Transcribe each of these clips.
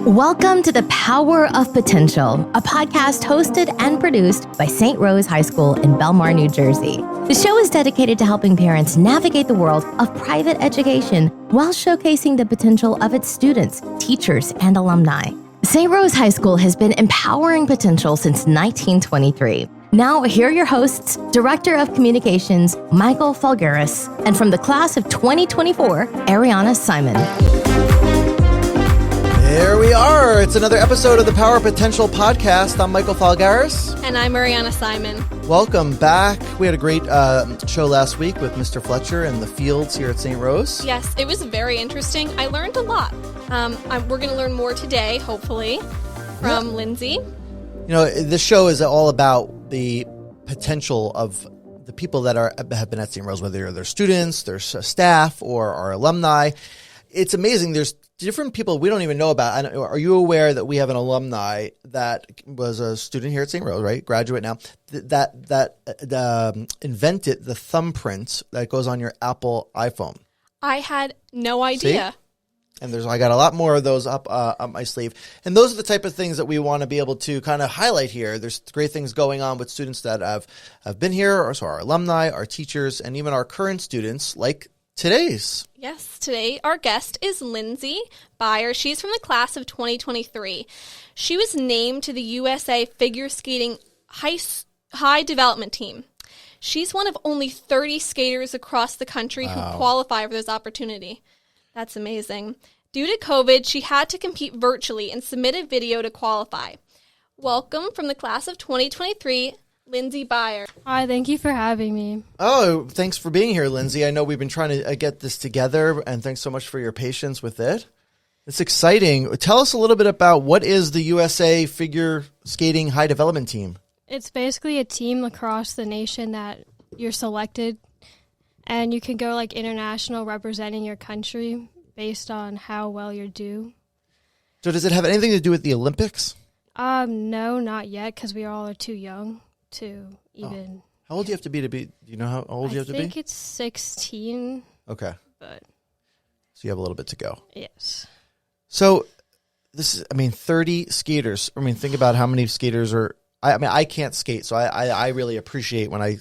Welcome to The Power of Potential, a podcast hosted and produced by St. Rose High School in Belmar, New Jersey. The show is dedicated to helping parents navigate the world of private education while showcasing the potential of its students, teachers, and alumni. St. Rose High School has been empowering potential since 1923. Now, here are your hosts, Director of Communications, Michael Falgaris, and from the class of 2024, Ariana Simon. There we are. It's another episode of the Power Potential podcast. I'm Michael Falgaris. And I'm Mariana Simon. Welcome back. We had a great show last week with Mr. Fletcher and the fields here at St. Rose. Yes, it was very interesting. I learned a lot. We're going to learn more today, hopefully, from Lindsey. You know, this show is all about the potential of the people that have been at St. Rose, whether they're students, their staff, or our alumni. It's amazing. There's different people we don't even know about. Are you aware that we have an alumni that was a student here at St. Rose, right? Graduate now, that invented the thumbprint that goes on your Apple iPhone. I had no idea. See? And I got a lot more of those up my sleeve. And those are the type of things that we want to be able to kind of highlight here. There's great things going on with students that have been here, or so our alumni, our teachers, and even our current students, like today's. Yes, today our guest is Lindsey Byer. She's from the class of 2023. She was named to the USA Figure Skating High Development Team. She's one of only 30 skaters across the country who qualify for this opportunity. That's amazing. Due to COVID, she had to compete virtually and submit a video to qualify. Welcome from the class of 2023, Lindsey Byer. Hi, thank you for having me. Oh, thanks for being here, Lindsey. I know we've been trying to get this together, and thanks so much for your patience with it. It's exciting. Tell us a little bit about what is the USA Figure Skating High Development Team? It's basically a team across the nation that you're selected, and you can go like international representing your country based on how well you do. So does it have anything to do with the Olympics? No, not yet, because we all are too young to even. How old do you have to be? Do you know how old you have to be? I think it's 16. Okay. But So you have a little bit to go. yes. So this is, 30 skaters. Think about how many skaters are. I can't skate, so I really appreciate when I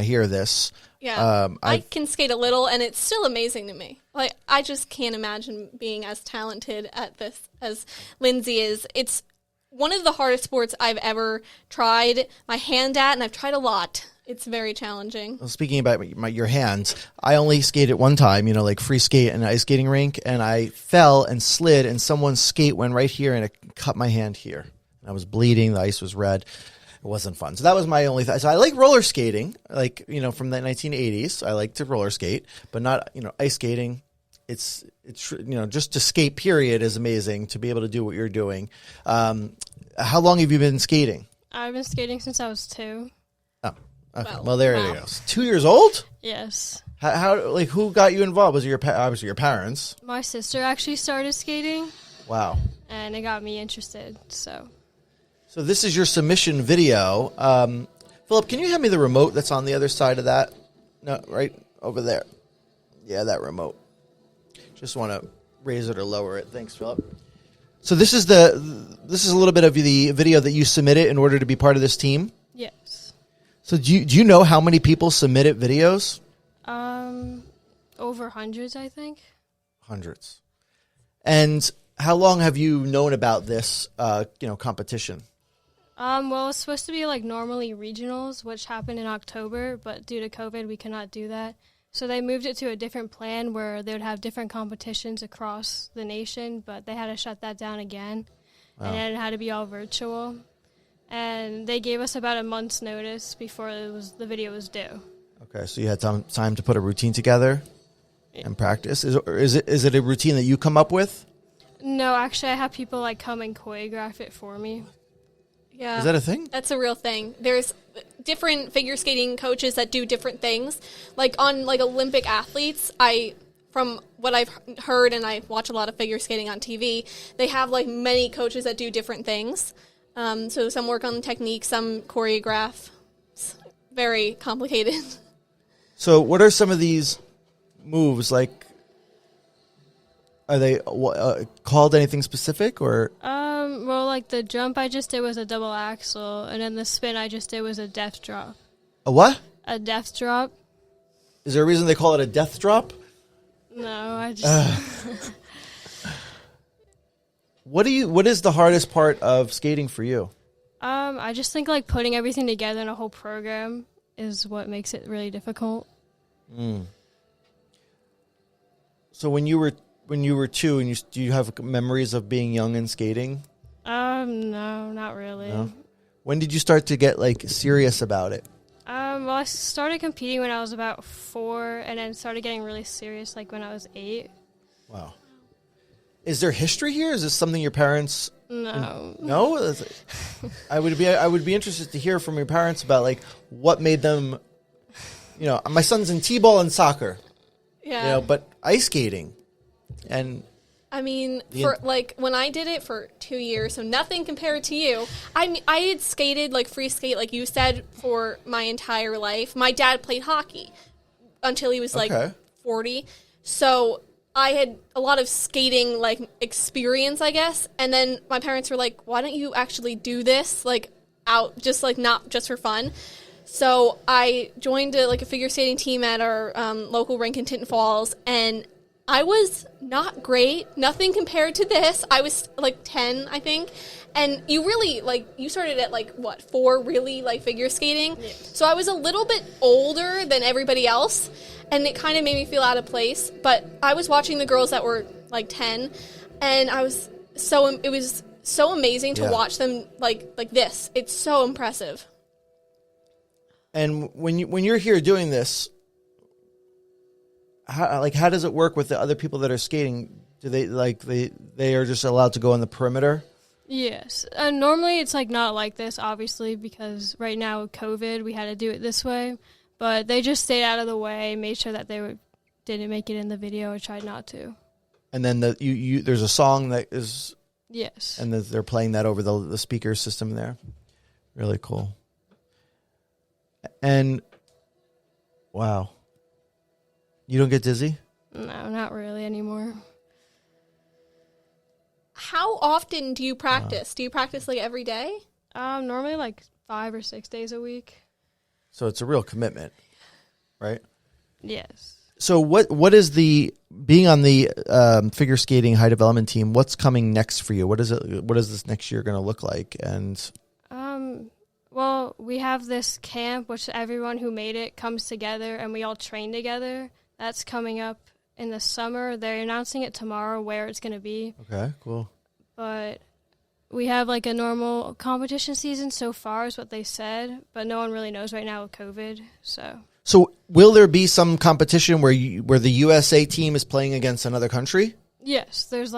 hear this. Yeah, I can skate a little, and it's still amazing to me. Like, I just can't imagine being as talented at this as Lindsey is. It's one of the hardest sports I've ever tried my hand at, and I've tried a lot. It's very challenging. Well, speaking about your hands, I only skated one time, like free skate in an ice skating rink, and I fell and slid, and someone's skate went right here, and it cut my hand here. I was bleeding. The ice was red. It wasn't fun. So that was my only thing. So I like roller skating, from the 1980s. I like to roller skate, but not, ice skating. It's just to skate, period, is amazing to be able to do what you're doing. How long have you been skating? I've been skating since I was 2. Oh, okay. Well, there it goes. 2 years old? Yes. How who got you involved? Was it obviously your parents? My sister actually started skating. Wow. And it got me interested, so. So this is your submission video. Philip, can you hand me the remote that's on the other side of that? No, right over there. Yeah, that remote. Just want to raise it or lower it. Thanks, Philip. So this is a little bit of the video that you submitted in order to be part of this team? Yes. So do you know how many people submitted videos? Over hundreds, I think. Hundreds. And how long have you known about this competition? Well, it's supposed to be like normally regionals, which happened in October, but due to COVID, we cannot do that. So they moved it to a different plan where they would have different competitions across the nation, but they had to shut that down again. Wow. And then it had to be all virtual. And they gave us about a month's notice before the video was due. Okay, so you had time to put a routine together and practice. Is it a routine that you come up with? No, actually, I have people come and choreograph it for me. Yeah. Is that a thing? That's a real thing. There's different figure skating coaches that do different things. On Olympic athletes, from what I've heard, and I watch a lot of figure skating on TV, they have many coaches that do different things. So some work on technique, some choreograph. It's very complicated. So, So what are some of these moves? Like, Are they called anything specific or? Well, like the jump I just did was a double axel, and then the spin I just did was a death drop. A what? A death drop? Is there a reason they call it a death drop? No, I just... What is the hardest part of skating for you? I just think like putting everything together in a whole program is what makes it really difficult. So when you were 2, and do you have memories of being young and skating? No, not really. No? When did you start to get like serious about it? Well, I started competing when I was about 4, and then started getting really serious like when I was 8. Wow. Is there history here? Is this something your parents? No. No. I would be interested to hear from your parents about like what made them. You know, my son's in t-ball and soccer. Yeah. You know, but ice skating, and. I mean, for like when I did it for 2 years, so nothing compared to you. I had skated like free skate, like you said, for my entire life. My dad played hockey until he was like 40, so I had a lot of skating like experience, I guess. And then my parents were like, "Why don't you actually do this like out, just like not just for fun?" So I joined a figure skating team at our local rink in Tinton Falls, and I was not great, nothing compared to this. I was like 10, I think. And you really, you started at 4 really, figure skating? Yeah. So I was a little bit older than everybody else, and it kind of made me feel out of place. But I was watching the girls that were 10, and it was so amazing to watch them like this. It's so impressive. And when you're here doing this, how does it work with the other people that are skating? Do they are just allowed to go on the perimeter? Yes. Normally it's not like this, obviously, because right now with COVID we had to do it this way. But they just stayed out of the way, made sure that they didn't make it in the video, or tried not to. And then there's a song that is. Yes. And they're playing that over the speaker system there. Really cool. And wow. You don't get dizzy? No, not really anymore. How often do you practice? Do you practice every day? Normally 5 or 6 days a week. So it's a real commitment, right? Yes. So what is being on the figure skating high development team? What's coming next for you? What is this next year going to look like? And well, we have this camp which everyone who made it comes together and we all train together. That's coming up in the summer. They're announcing it tomorrow where it's going to be. Okay, cool. But we have a normal competition season so far is what they said, but no one really knows right now with COVID. So will there be some competition where the USA team is playing against another country? Yes, there's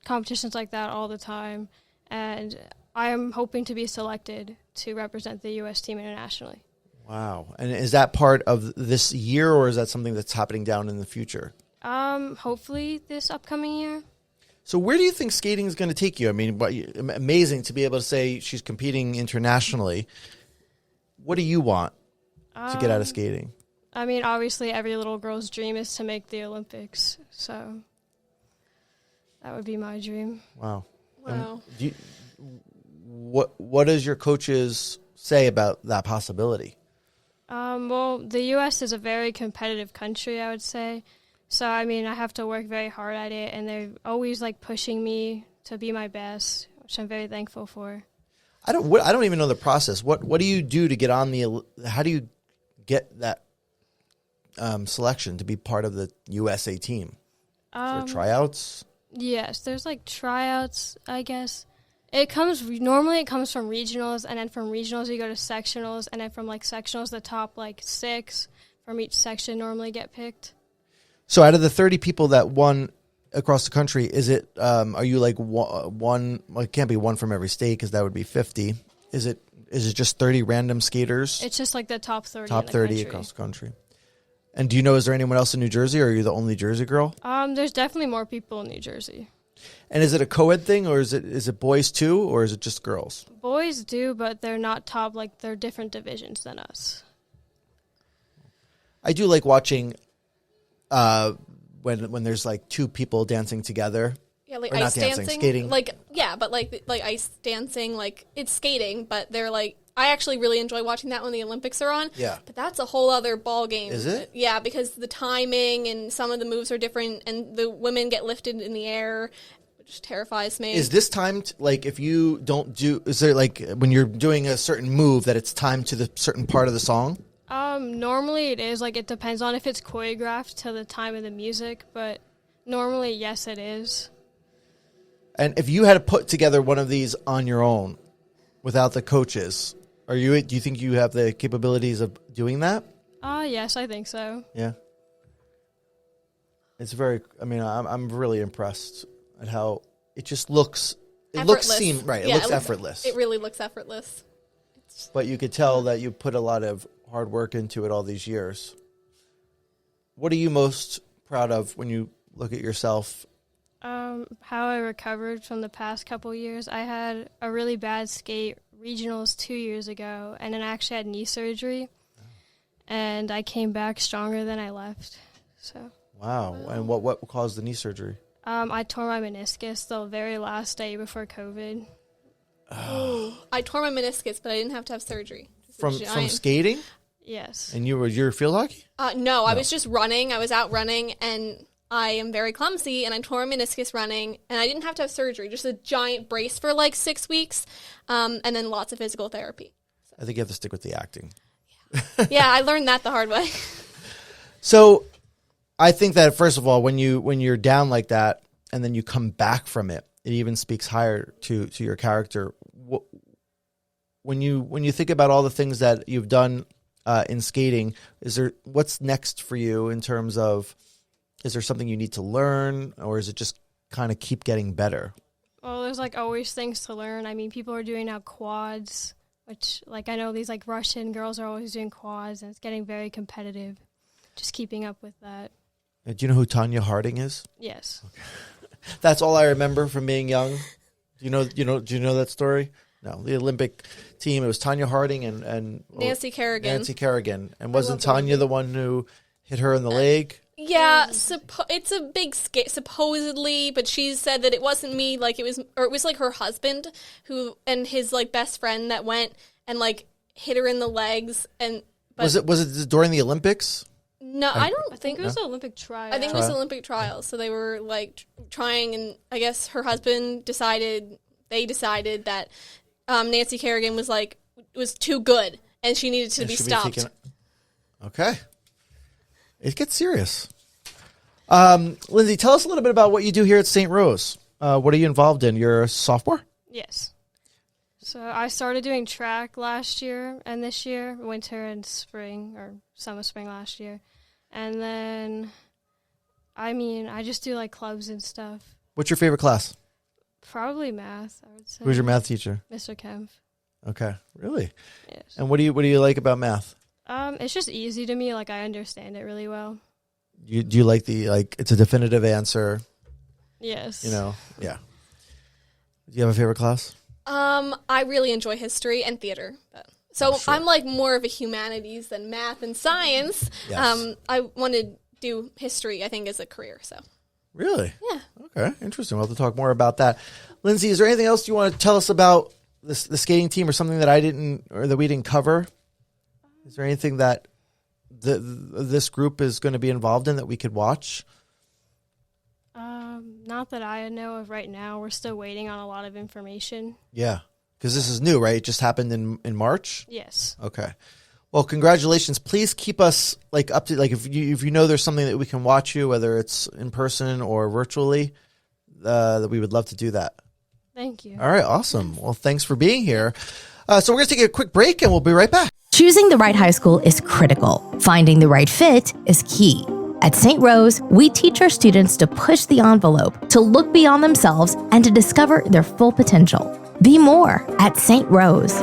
competitions like that all the time, and I am hoping to be selected to represent the U.S. team internationally. Wow. And is that part of this year, or is that something that's happening down in the future? Hopefully this upcoming year. So where do you think skating is going to take you? I mean, amazing to be able to say she's competing internationally. What do you want to get out of skating? I mean, obviously every little girl's dream is to make the Olympics. So that would be my dream. Wow. Wow. What does your coaches say about that possibility? Well, the U.S. is a very competitive country, I would say. So, I mean, I have to work very hard at it, and they're always, pushing me to be my best, which I'm very thankful for. I don't even know the process. What do you do to get on how do you get that selection to be part of the USA team? Is there tryouts? Yes, there's, tryouts, I guess. Normally it comes from regionals, and then from regionals you go to sectionals, and then from sectionals the top 6 from each section normally get picked. So out of the 30 people that won across the country, is it are you one? Well, it can't be one from every state because that would be 50. Is it just 30 random skaters? It's just the top 30. Top 30 across the country. And do you know, is there anyone else in New Jersey, or are you the only Jersey girl? There's definitely more people in New Jersey. And is it a co-ed thing, or is it boys too, or is it just girls? Boys do, but they're not top. They're different divisions than us. I do like watching when there's like two people dancing together. Yeah, like Or not ice dancing, dancing. skating. Like ice dancing, like it's skating, but they're like I actually really enjoy watching that when the Olympics are on. Yeah. But that's a whole other ball game. Is it? Yeah, because the timing and some of the moves are different and the women get lifted in the air, which terrifies me. Is this timed, like, if you don't do, is there, like, when you're doing a certain move that it's timed to the certain part of the song? Normally it is. Like, it depends on if it's choreographed to the time of the music, but normally, yes, it is. And if you had to put together one of these on your own without the coaches, do you think you have the capabilities of doing that? Yes, I think so. Yeah. It's very, I mean, I'm really impressed at how it just looks, it looks effortless. It really looks effortless. But you could tell that you put a lot of hard work into it all these years. What are you most proud of when you look at yourself? How I recovered from the past couple years. I had a really bad skate regionals 2 years ago, and then I actually had knee surgery, and I came back stronger than I left. So. Wow. And what caused the knee surgery? I tore my meniscus the very last day before COVID. Oh. I tore my meniscus, but I didn't have to have surgery. From skating? Yes. And you're field hockey? No, I was just running. I was out running, and I am very clumsy, and I tore my meniscus running, and I didn't have to have surgery, just a giant brace for like 6 weeks, and then lots of physical therapy. So. I think you have to stick with the acting. Yeah, I learned that the hard way. So I think that, first of all, when you're down like that and then you come back from it, it even speaks higher to your character. When you think about all the things that you've done in skating, what's next for you in terms of, is there something you need to learn, or is it just kind of keep getting better? Well, there's like always things to learn. I mean, people are doing now quads, which like I know these like Russian girls are always doing quads, and it's getting very competitive. Just keeping up with that. Do you know who Tanya Harding is? Yes. Okay. That's all I remember from being young. Do you know that story? No, the Olympic team. It was Tanya Harding and Nancy Kerrigan. And wasn't Tanya the one who hit her in the leg? Yeah, it's a big skate supposedly, but she said that it wasn't me. Like it was like her husband and his like best friend that went and like hit her in the legs. Was it during the Olympics? No, I think it was the Olympic trial. I think it was the Olympic trials. So they were like trying, and I guess her husband decided that Nancy Kerrigan was too good, and she needed to be stopped. Okay. It gets serious. Lindsey, tell us a little bit about what you do here at St. Rose. What are you involved in? You're a sophomore? Yes. So I started doing track last year and this year, winter and spring, or summer, spring last year. And then, I just do like clubs and stuff. What's your favorite class? Probably math, I would say. Who's your math teacher? Mr. Kempf. Okay, really? Yes. And what do you like about math? It's just easy to me. Like, I understand it really well. Do you like it's a definitive answer? Yes. Yeah. Do you have a favorite class? I really enjoy history and theater. So I'm like more of a humanities than math and science. Yes. I want to do history, I think, as a career. So. Really? Yeah. Okay, interesting. We'll have to talk more about that. Lindsey, is there anything else you want to tell us about the skating team, or something that that we didn't cover? Is there anything that this group is going to be involved in that we could watch? Not that I know of right now. We're still waiting on a lot of information. Yeah, because this is new, right? It just happened in March? Yes. Okay. Well, congratulations. Please keep us up to if you know there's something that we can watch you, whether it's in person or virtually, that we would love to do that. Thank you. All right, awesome. Well, thanks for being here. So we're going to take a quick break, and we'll be right back. Choosing the right high school is critical. Finding the right fit is key. At St. Rose, we teach our students to push the envelope, to look beyond themselves, and to discover their full potential. Be more at St. Rose.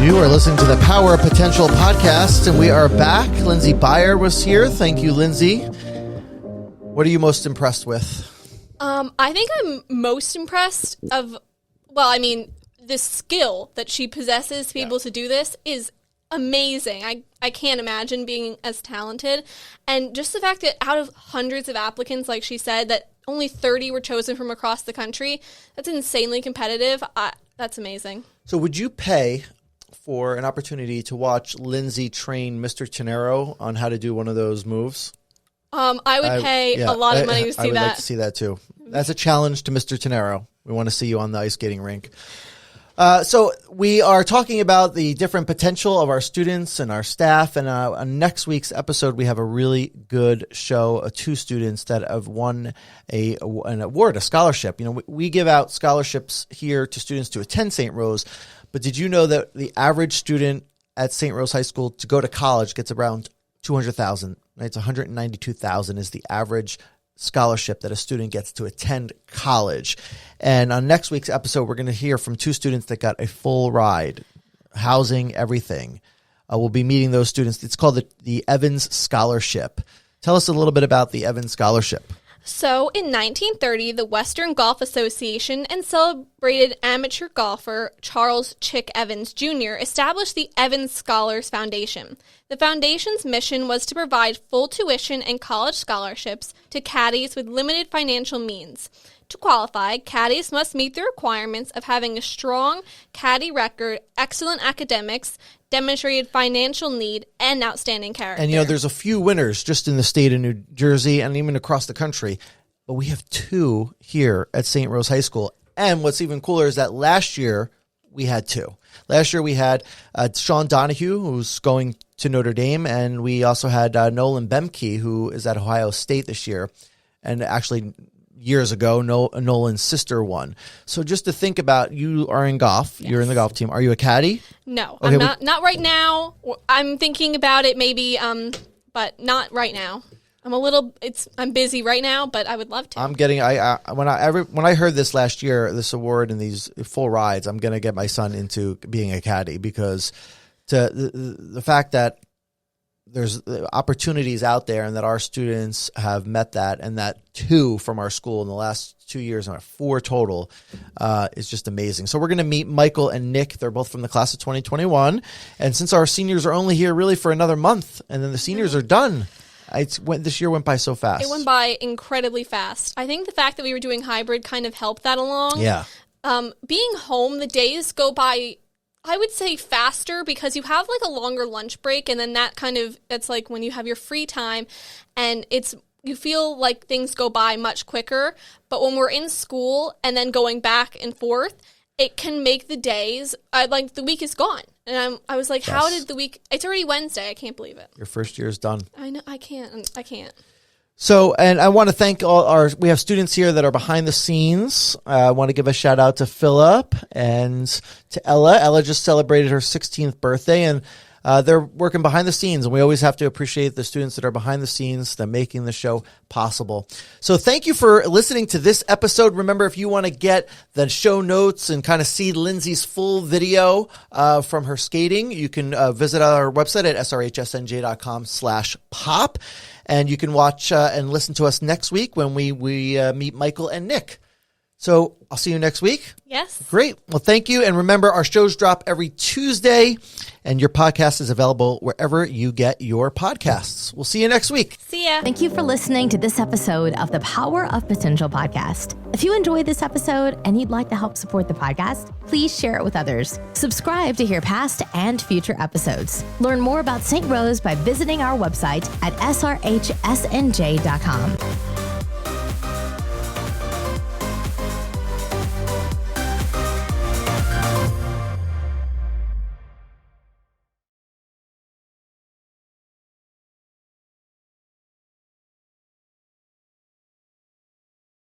You are listening to the Power of Potential podcast, and we are back. Lindsey Byer was here. Thank you, Lindsey. What are you most impressed with? I think I'm most impressed the skill that she possesses to be able to do this is amazing. I can't imagine being as talented. And just the fact that out of hundreds of applicants, like she said, that only 30 were chosen from across the country, that's insanely competitive. That's amazing. So would you pay for an opportunity to watch Lindsey train Mr. Tenero on how to do one of those moves? I would pay a lot of money to see that. I would like to see that too. That's a challenge to Mr. Tenero. We want to see you on the ice skating rink. So we are talking about the different potential of our students and our staff. And on next week's episode, we have a really good show. 2 students that have won an award, a scholarship. We give out scholarships here to students to attend St. Rose. But did you know that the average student at St. Rose High School to go to college gets around $200,000? It's $192,000 is the average scholarship that a student gets to attend college. And on next week's episode, we're going to hear from 2 students that got a full ride, housing, everything. We'll be meeting those students. It's called the Evans Scholarship. Tell us a little bit about the Evans Scholarship. So, in 1930, the Western Golf Association and celebrated amateur golfer Charles Chick Evans Jr. established the Evans Scholars Foundation. The foundation's mission was to provide full tuition and college scholarships to caddies with limited financial means. To qualify, caddies must meet the requirements of having a strong caddy record, excellent academics, demonstrated financial need, and outstanding character. And, there's a few winners just in the state of New Jersey and even across the country. But we have 2 here at St. Rose High School. And what's even cooler is that last year we had 2. Last year we had Sean Donahue, who's going to Notre Dame, and we also had Nolan Bemke, who is at Ohio State this year. And actually, years ago, Nolan's sister won. So just to think about, you are in golf. Yes. You're in the golf team. Are you a caddy? No, okay, I'm not right now. I'm thinking about it maybe, but not right now. I'm busy right now, but I would love to. I'm getting when I heard this last year, this award and these full rides, I'm going to get my son into being a caddy, because the fact that there's opportunities out there and that our students have met that, and that 2 from our school in the last 2 years, and 4 total, is just amazing. So we're going to meet Michael and Nick. They're both from the class of 2021. And since our seniors are only here really for another month, and then the seniors are done, this year went by so fast. It went by incredibly fast. I think the fact that we were doing hybrid kind of helped that along. Yeah. Being home, the days go by, I would say, faster, because you have like a longer lunch break, and then it's like when you have your free time, and you feel like things go by much quicker. But when we're in school and then going back and forth, it can make the days the week is gone. And I was like, yes. How did the week? It's already Wednesday. I can't believe it. Your first year is done. I know. I can't. So, and I want to thank we have students here that are behind the scenes. I want to give a shout out to Philip and to Ella. Ella just celebrated her 16th birthday, and they're working behind the scenes, and we always have to appreciate the students that are behind the scenes that are making the show possible. So thank you for listening to this episode. Remember, if you want to get the show notes and kind of see Lindsey's full video from her skating, you can visit our website at srhsnj.com/pop. And you can watch and listen to us next week when we meet Michael and Nick. So I'll see you next week. Yes. Great. Well, thank you. And remember, our shows drop every Tuesday, and your podcast is available wherever you get your podcasts. We'll see you next week. See ya. Thank you for listening to this episode of the Power of Potential podcast. If you enjoyed this episode and you'd like to help support the podcast, please share it with others. Subscribe to hear past and future episodes. Learn more about St. Rose by visiting our website at srhsnj.com.